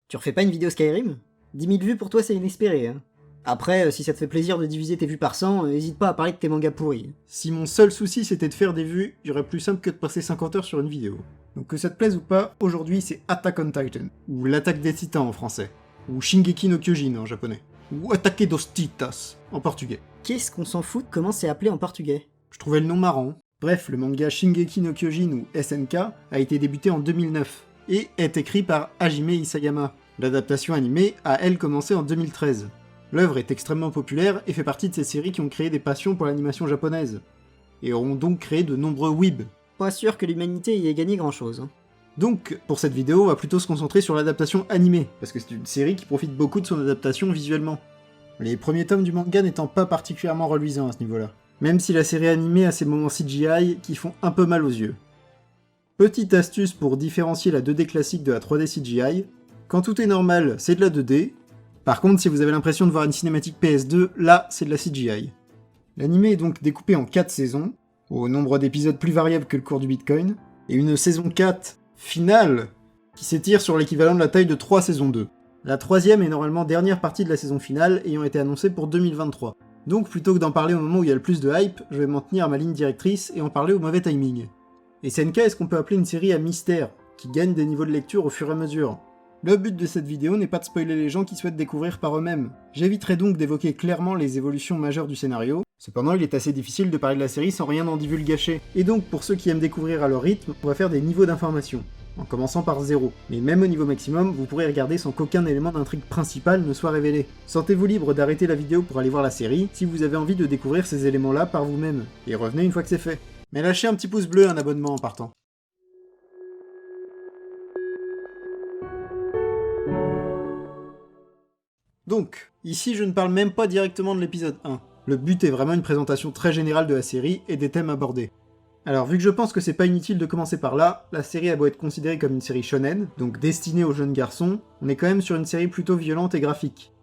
Tu refais pas une vidéo Skyrim? 10 000 vues pour toi c'est inespéré, hein. Après, si ça te fait plaisir de diviser tes vues par 100, hésite pas à parler de tes mangas pourris. Si mon seul souci c'était de faire des vues, il y aurait plus simple que de passer 50 heures sur une vidéo. Donc que ça te plaise ou pas, aujourd'hui c'est Attack on Titan, ou l'attaque des titans en français, ou Shingeki no Kyojin en japonais, ou Ataque dos Titas en portugais. Qu'est-ce qu'on s'en fout de comment c'est appelé en portugais? Je trouvais le nom marrant. Bref, le manga Shingeki no Kyojin ou SNK a été débuté en 2009, et est écrit par Hajime Isayama. L'adaptation animée a elle commencé en 2013. L'œuvre est extrêmement populaire et fait partie de ces séries qui ont créé des passions pour l'animation japonaise, et auront donc créé de nombreux weebs. Pas sûr que l'humanité y ait gagné grand chose, hein. Donc, pour cette vidéo, on va plutôt se concentrer sur l'adaptation animée, parce que c'est une série qui profite beaucoup de son adaptation visuellement. Les premiers tomes du manga n'étant pas particulièrement reluisants à ce niveau-là, même si la série animée a ses moments CGI qui font un peu mal aux yeux. Petite astuce pour différencier la 2D classique de la 3D CGI, quand tout est normal, c'est de la 2D, par contre si vous avez l'impression de voir une cinématique PS2, là c'est de la CGI. L'anime est donc découpé en 4 saisons, au nombre d'épisodes plus variable que le cours du Bitcoin, et une saison 4 finale, qui s'étire sur l'équivalent de la taille de 3 saisons 2. La troisième est normalement dernière partie de la saison finale, ayant été annoncée pour 2023. Donc plutôt que d'en parler au moment où il y a le plus de hype, je vais m'en tenir à ma ligne directrice et en parler au mauvais timing. Et SNK est ce qu'on peut appeler une série à mystère, qui gagne des niveaux de lecture au fur et à mesure. Le but de cette vidéo n'est pas de spoiler les gens qui souhaitent découvrir par eux-mêmes. J'éviterai donc d'évoquer clairement les évolutions majeures du scénario, cependant il est assez difficile de parler de la série sans rien en divulgacher. Et donc pour ceux qui aiment découvrir à leur rythme, on va faire des niveaux d'information, en commençant par 0. Mais même au niveau maximum, vous pourrez regarder sans qu'aucun élément d'intrigue principale ne soit révélé. Sentez-vous libre d'arrêter la vidéo pour aller voir la série, si vous avez envie de découvrir ces éléments-là par vous-même, et revenez une fois que c'est fait. Mais lâchez un petit pouce bleu et un abonnement en partant. Donc, ici je ne parle même pas directement de l'épisode 1. Le but est vraiment une présentation très générale de la série et des thèmes abordés. Alors vu que je pense que c'est pas inutile de commencer par là, la série a beau être considérée comme une série shonen, donc destinée aux jeunes garçons, on est quand même sur une série plutôt violente et graphique.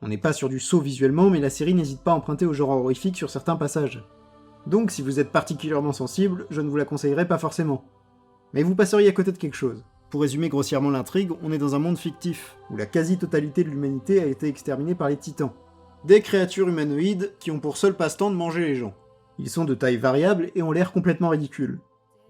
On n'est pas sur du saut visuellement, mais la série n'hésite pas à emprunter au genre horrifique sur certains passages. Donc si vous êtes particulièrement sensible, je ne vous la conseillerais pas forcément. Mais vous passeriez à côté de quelque chose. Pour résumer grossièrement l'intrigue, on est dans un monde fictif, où la quasi-totalité de l'humanité a été exterminée par les titans. Des créatures humanoïdes qui ont pour seul passe-temps de manger les gens. Ils sont de taille variable et ont l'air complètement ridicules.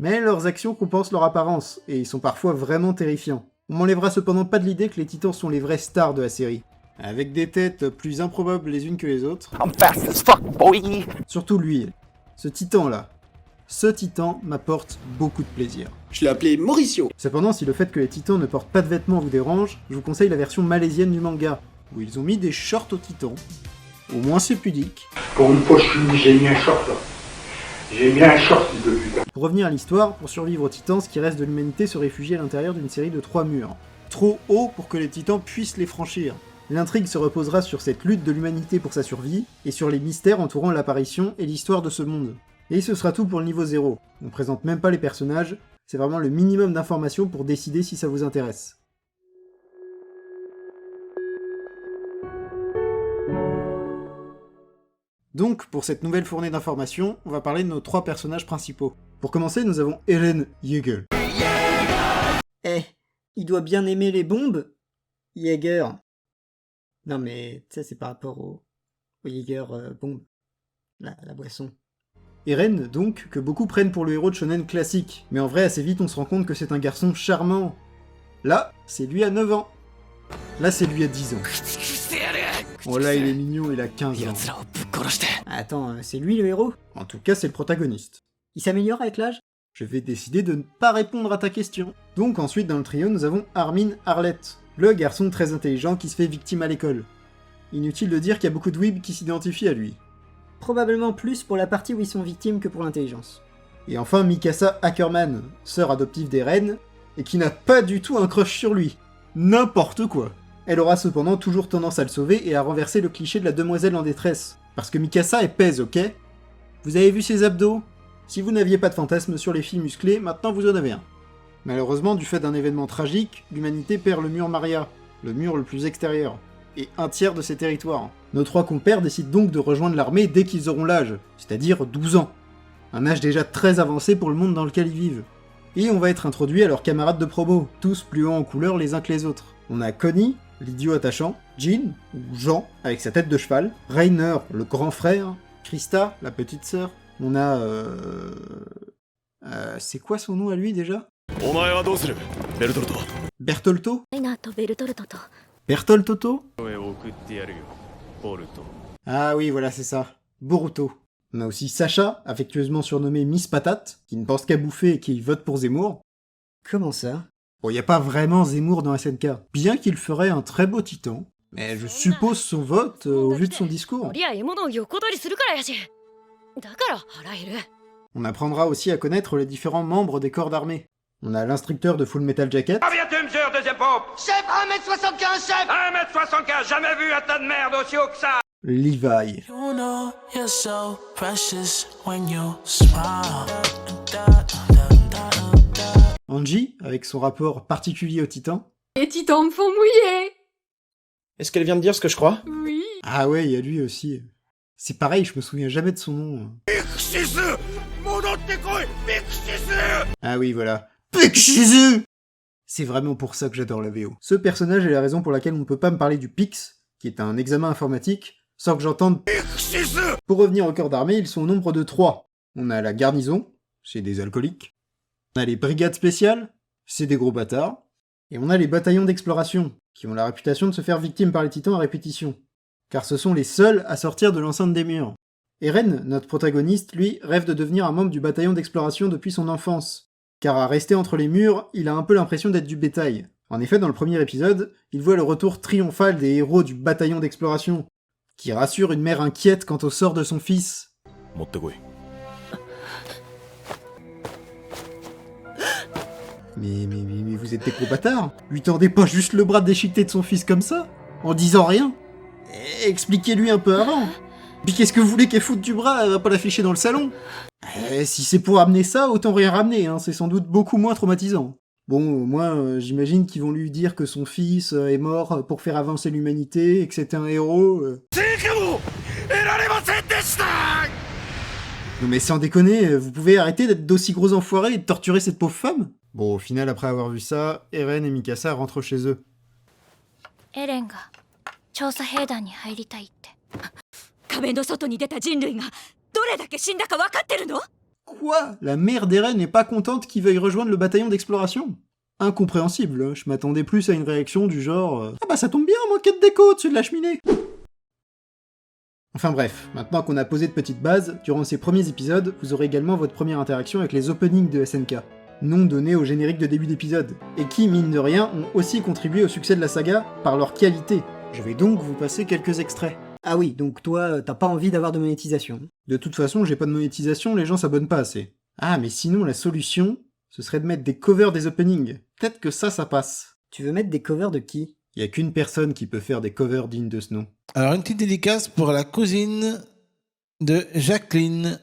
Mais leurs actions compensent leur apparence, et ils sont parfois vraiment terrifiants. On m'enlèvera cependant pas de l'idée que les titans sont les vrais stars de la série. Avec des têtes plus improbables les unes que les autres. I'm fast as fuck, boy! Surtout lui, ce titan-là. Ce titan m'apporte beaucoup de plaisir. Je l'ai appelé Mauricio. Cependant, si le fait que les titans ne portent pas de vêtements vous dérange, je vous conseille la version malaisienne du manga, où ils ont mis des shorts aux titans. Au moins c'est pudique. Pour une fois, j'ai mis un short. J'ai mis un short de putain. Pour revenir à l'histoire, pour survivre aux titans, ce qui reste de l'humanité se réfugie à l'intérieur d'une série de 3 murs. Trop haut pour que les titans puissent les franchir. L'intrigue se reposera sur cette lutte de l'humanité pour sa survie, et sur les mystères entourant l'apparition et l'histoire de ce monde. Et ce sera tout pour le niveau 0. On présente même pas les personnages, c'est vraiment le minimum d'informations pour décider si ça vous intéresse. Donc, pour cette nouvelle fournée d'informations, on va parler de nos 3 personnages principaux. Pour commencer, nous avons Eren Yeager. Eh, il doit bien aimer les bombes, Jäger. Non mais, ça c'est par rapport au Jäger bombe, la boisson. Eren, donc, que beaucoup prennent pour le héros de shonen classique, mais en vrai assez vite on se rend compte que c'est un garçon charmant. Là, c'est lui à 9 ans. Là, c'est lui à 10 ans. Oh là, il est mignon, il a 15 ans. Attends, c'est lui le héros? En tout cas, c'est le protagoniste. Il s'améliore avec l'âge? Je vais décider de ne pas répondre à ta question. Donc ensuite, dans le trio, nous avons Armin Arlette, le garçon très intelligent qui se fait victime à l'école. Inutile de dire qu'il y a beaucoup de weebs qui s'identifient à lui. Probablement plus pour la partie où ils sont victimes que pour l'intelligence. Et enfin Mikasa Ackerman, sœur adoptive d'Eren, et qui n'a pas du tout un crush sur lui. N'importe quoi. Elle aura cependant toujours tendance à le sauver et à renverser le cliché de la demoiselle en détresse. Parce que Mikasa est pèse, ok? Vous avez vu ses abdos? Si vous n'aviez pas de fantasme sur les filles musclées, maintenant vous en avez un. Malheureusement, du fait d'un événement tragique, l'humanité perd le mur Maria, le mur le plus extérieur, et un tiers de ses territoires. Nos 3 compères décident donc de rejoindre l'armée dès qu'ils auront l'âge, c'est-à-dire 12 ans. Un âge déjà très avancé pour le monde dans lequel ils vivent. Et on va être introduits à leurs camarades de promo, tous plus hauts en couleur les uns que les autres. On a Connie, l'idiot attachant, Jean, ou Jean, avec sa tête de cheval, Rainer, le grand frère, Krista, la petite sœur. On a... c'est quoi son nom à lui déjà? Bertolto? ライナーとベルトルトと Bertoltotto? Ah oui, voilà, c'est ça. Boruto. On a aussi Sacha, affectueusement surnommée Miss Patate, qui ne pense qu'à bouffer et qui vote pour Zemmour. Comment ça? Bon, y a pas vraiment Zemmour dans SNK, bien qu'il ferait un très beau titan, mais je suppose son vote au vu de son discours. 森や獲物を横取りするからやしだから腹減る On apprendra aussi à connaître les différents membres des corps d'armée. On a l'instructeur de Full Metal Jacket, Combien tu mesures, deuxième pompe? Chef, 1m75, chef! 1m75, jamais vu un tas de merde aussi haut que ça! Levi. You know you're so precious when you smile. Angie, avec son rapport particulier au titan. Les titans me font mouiller. Est-ce qu'elle vient de dire ce que je crois? Oui. Ah ouais, il y a lui aussi. C'est pareil, je me souviens jamais de son nom. Ah oui, voilà. Pixisu! C'est vraiment pour ça que j'adore la VO. Ce personnage est la raison pour laquelle on ne peut pas me parler du PIX, qui est un examen informatique, sans que j'entende Pixisu! Pour revenir au corps d'armée, ils sont au nombre de 3. On a la garnison, c'est des alcooliques. On a les brigades spéciales, c'est des gros bâtards. Et on a les bataillons d'exploration, qui ont la réputation de se faire victime par les titans à répétition. Car ce sont les seuls à sortir de l'enceinte des murs. Eren, notre protagoniste, lui, rêve de devenir un membre du bataillon d'exploration depuis son enfance. Car à rester entre les murs, il a un peu l'impression d'être du bétail. En effet, dans le premier épisode, il voit le retour triomphal des héros du bataillon d'exploration, qui rassure une mère inquiète quant au sort de son fils. Mais vous êtes des gros bâtards. Lui tendez pas juste le bras déchiqueté de son fils comme ça, en disant rien. Expliquez-lui un peu avant. Puis qu'est-ce que vous voulez qu'elle foute du bras? Elle va pas l'afficher dans le salon. Si c'est pour amener ça, autant rien ramener, hein. C'est sans doute beaucoup moins traumatisant. Bon, au moins, j'imagine qu'ils vont lui dire que son fils est mort pour faire avancer l'humanité, et que c'était un héros. Non mais sans déconner, vous pouvez arrêter d'être d'aussi gros enfoirés et de torturer cette pauvre femme? Bon, au final, après avoir vu ça, Eren et Mikasa rentrent chez eux. エレンが調査兵団に入りたいって壁の外に出た人類がどれだけ死んだか分かってるの Quoi? La mère d'Eren n'est pas contente qu'il veuille rejoindre le bataillon d'exploration? Incompréhensible, hein. Je m'attendais plus à une réaction du genre Ah bah ça tombe bien, moquette déco au-dessus de la cheminée. Enfin bref, maintenant qu'on a posé de petites bases, durant ces premiers épisodes, vous aurez également votre première interaction avec les openings de SNK, nom donné au générique de début d'épisode, et qui, mine de rien, ont aussi contribué au succès de la saga par leur qualité. Je vais donc vous passer quelques extraits. Ah oui, donc toi, t'as pas envie d'avoir de monétisation. De toute façon, j'ai pas de monétisation, les gens s'abonnent pas assez. Ah, mais sinon, la solution, ce serait de mettre des covers des openings. Peut-être que ça passe. Tu veux mettre des covers de qui? Y a qu'une personne qui peut faire des covers dignes de ce nom. Alors, une petite dédicace pour la cousine de Jacqueline.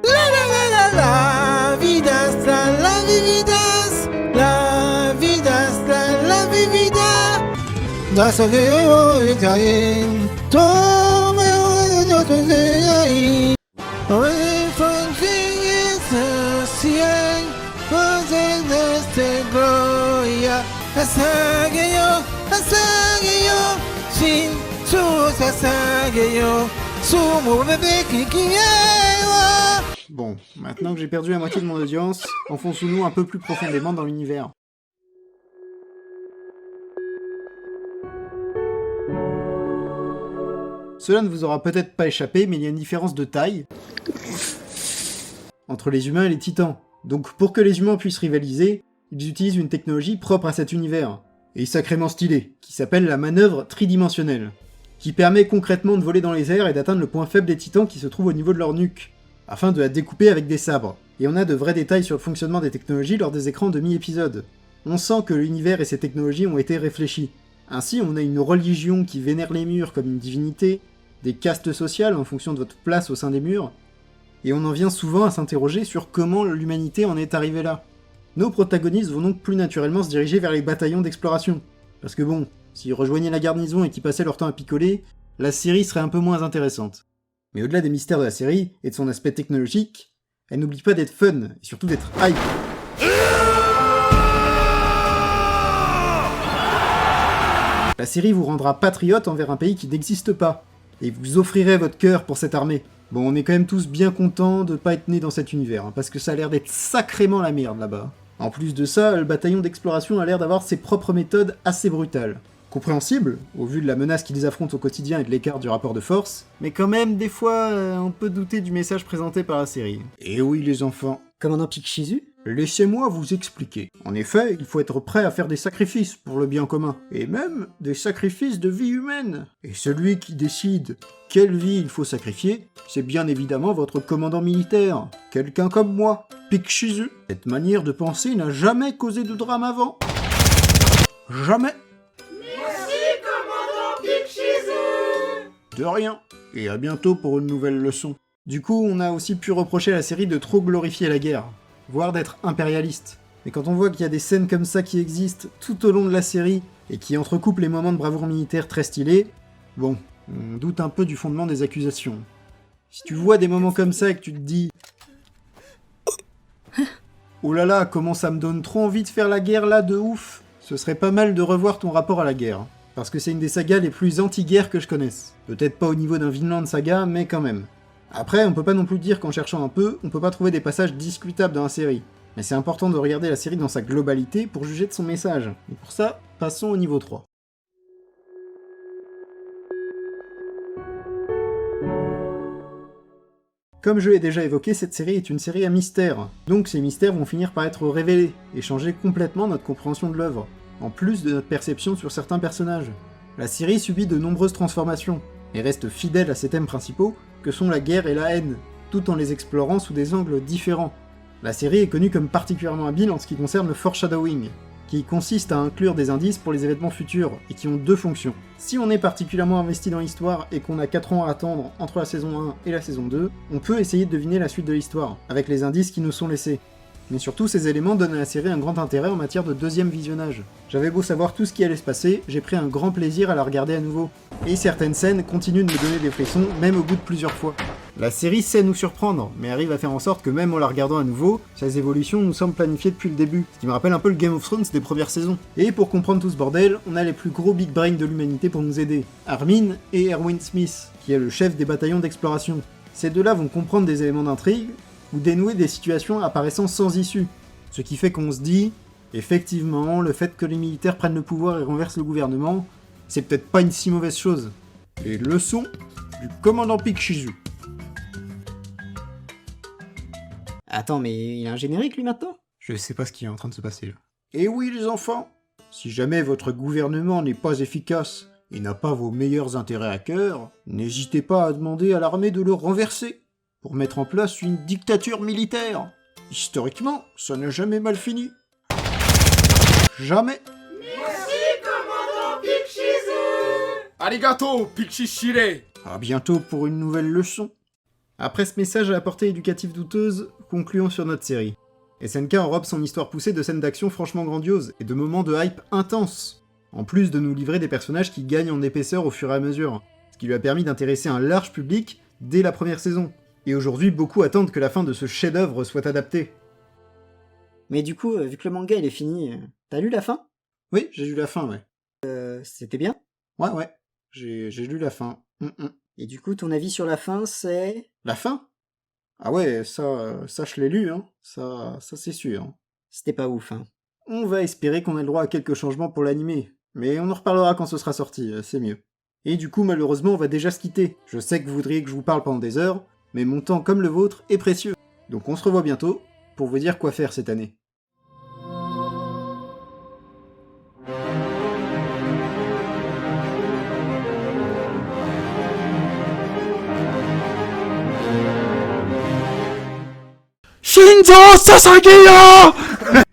La la la la la, vidas, la vividas, la vidas, la vivida. Das oleo itaen, tome oleo itaen. Oe francis cien, ozen este gloria. Asageyo, shin su sasageyo, sumo bebe kikiewa. Bon, maintenant que j'ai perdu la moitié de mon audience, enfonçons-nous un peu plus profondément dans l'univers. Cela ne vous aura peut-être pas échappé, mais il y a une différence de taille entre les humains et les titans. Donc pour que les humains puissent rivaliser, ils utilisent une technologie propre à cet univers, et sacrément stylée, qui s'appelle la manœuvre tridimensionnelle, qui permet concrètement de voler dans les airs et d'atteindre le point faible des titans qui se trouve au niveau de leur nuque, afin de la découper avec des sabres. Et on a de vrais détails sur le fonctionnement des technologies lors des écrans de mi-épisode. On sent que l'univers et ses technologies ont été réfléchis. Ainsi, on a une religion qui vénère les murs comme une divinité, des castes sociales en fonction de votre place au sein des murs, et on en vient souvent à s'interroger sur comment l'humanité en est arrivée là. Nos protagonistes vont donc plus naturellement se diriger vers les bataillons d'exploration. Parce que bon, s'ils rejoignaient la garnison et qu'ils passaient leur temps à picoler, la série serait un peu moins intéressante. Mais au-delà des mystères de la série, et de son aspect technologique, elle n'oublie pas d'être fun, et surtout d'être hype. La série vous rendra patriote envers un pays qui n'existe pas, et vous offrirez votre cœur pour cette armée. Bon, on est quand même tous bien contents de pas être nés dans cet univers, hein, parce que ça a l'air d'être sacrément la merde là-bas. En plus de ça, le bataillon d'exploration a l'air d'avoir ses propres méthodes assez brutales. Compréhensible, au vu de la menace qu'ils affrontent au quotidien et de l'écart du rapport de force, mais quand même, des fois, on peut douter du message présenté par la série. Et oui les enfants. Commandant Pikshizu? Laissez-moi vous expliquer. En effet, il faut être prêt à faire des sacrifices pour le bien commun, et même des sacrifices de vie humaine. Et celui qui décide quelle vie il faut sacrifier, c'est bien évidemment votre commandant militaire, quelqu'un comme moi, Pikshizu. Cette manière de penser n'a jamais causé de drame avant. Jamais. Merci, commandant Pikshizu. De rien. Et à bientôt pour une nouvelle leçon. Du coup, on a aussi pu reprocher à la série de trop glorifier la guerre, voire d'être impérialiste. Mais quand on voit qu'il y a des scènes comme ça qui existent tout au long de la série, et qui entrecoupent les moments de bravoure militaire très stylés, bon, on doute un peu du fondement des accusations. Si tu vois des moments comme ça et que tu te dis « Oh là là, comment ça me donne trop envie de faire la guerre là, de ouf !» Ce serait pas mal de revoir ton rapport à la guerre. Parce que c'est une des sagas les plus anti-guerre que je connaisse. Peut-être pas au niveau d'un Vinland Saga, mais quand même. Après, on peut pas non plus dire qu'en cherchant un peu, on peut pas trouver des passages discutables dans la série. Mais c'est important de regarder la série dans sa globalité pour juger de son message. Et pour ça, passons au niveau 3. Comme je l'ai déjà évoqué, cette série est une série à mystère. Donc ces mystères vont finir par être révélés, et changer complètement notre compréhension de l'œuvre, en plus de notre perception sur certains personnages. La série subit de nombreuses transformations, et reste fidèle à ses thèmes principaux, que sont la guerre et la haine, tout en les explorant sous des angles différents. La série est connue comme particulièrement habile en ce qui concerne le foreshadowing, qui consiste à inclure des indices pour les événements futurs, et qui ont deux fonctions. Si on est particulièrement investi dans l'histoire et qu'on a 4 ans à attendre entre la saison 1 et la saison 2, on peut essayer de deviner la suite de l'histoire, avec les indices qui nous sont laissés. Mais surtout, ces éléments donnent à la série un grand intérêt en matière de deuxième visionnage. J'avais beau savoir tout ce qui allait se passer, j'ai pris un grand plaisir à la regarder à nouveau. Et certaines scènes continuent de me donner des frissons, même au bout de plusieurs fois. La série sait nous surprendre, mais arrive à faire en sorte que même en la regardant à nouveau, ses évolutions nous semblent planifiées depuis le début, ce qui me rappelle un peu le Game of Thrones des premières saisons. Et pour comprendre tout ce bordel, on a les plus gros big brains de l'humanité pour nous aider, Armin et Erwin Smith, qui est le chef des bataillons d'exploration. Ces deux-là vont comprendre des éléments d'intrigue, ou dénouer des situations apparaissant sans issue. Ce qui fait qu'on se dit, effectivement, le fait que les militaires prennent le pouvoir et renversent le gouvernement, c'est peut-être pas une si mauvaise chose. Les leçons du commandant Pikshizu. Attends, mais il a un générique lui maintenant? Je sais pas ce qui est en train de se passer là. Et oui les enfants, si jamais votre gouvernement n'est pas efficace et n'a pas vos meilleurs intérêts à cœur, n'hésitez pas à demander à l'armée de le renverser, pour mettre en place une dictature militaire. Historiquement, ça n'a jamais mal fini. Jamais. Merci, commandant Pikshizu. Arigato, Pikshishire. À bientôt pour une nouvelle leçon. Après ce message à la portée éducative douteuse, concluons sur notre série. SNK enrobe son histoire poussée de scènes d'action franchement grandioses et de moments de hype intenses, en plus de nous livrer des personnages qui gagnent en épaisseur au fur et à mesure, ce qui lui a permis d'intéresser un large public dès la première saison. Et aujourd'hui, beaucoup attendent que la fin de ce chef-d'œuvre soit adaptée. Mais du coup, vu que le manga il est fini, t'as lu la fin? Oui, j'ai lu la fin, ouais. C'était bien? Ouais, j'ai lu la fin. Et du coup, ton avis sur la fin, c'est... La fin? Ah ouais, ça je l'ai lu, hein. Ça c'est sûr. C'était pas ouf, hein. On va espérer qu'on ait le droit à quelques changements pour l'animé, mais on en reparlera quand ce sera sorti, c'est mieux. Et du coup, malheureusement, on va déjà se quitter. Je sais que vous voudriez que je vous parle pendant des heures, mais mon temps comme le vôtre est précieux. Donc on se revoit bientôt pour vous dire quoi faire cette année. Shinzo Sasageyo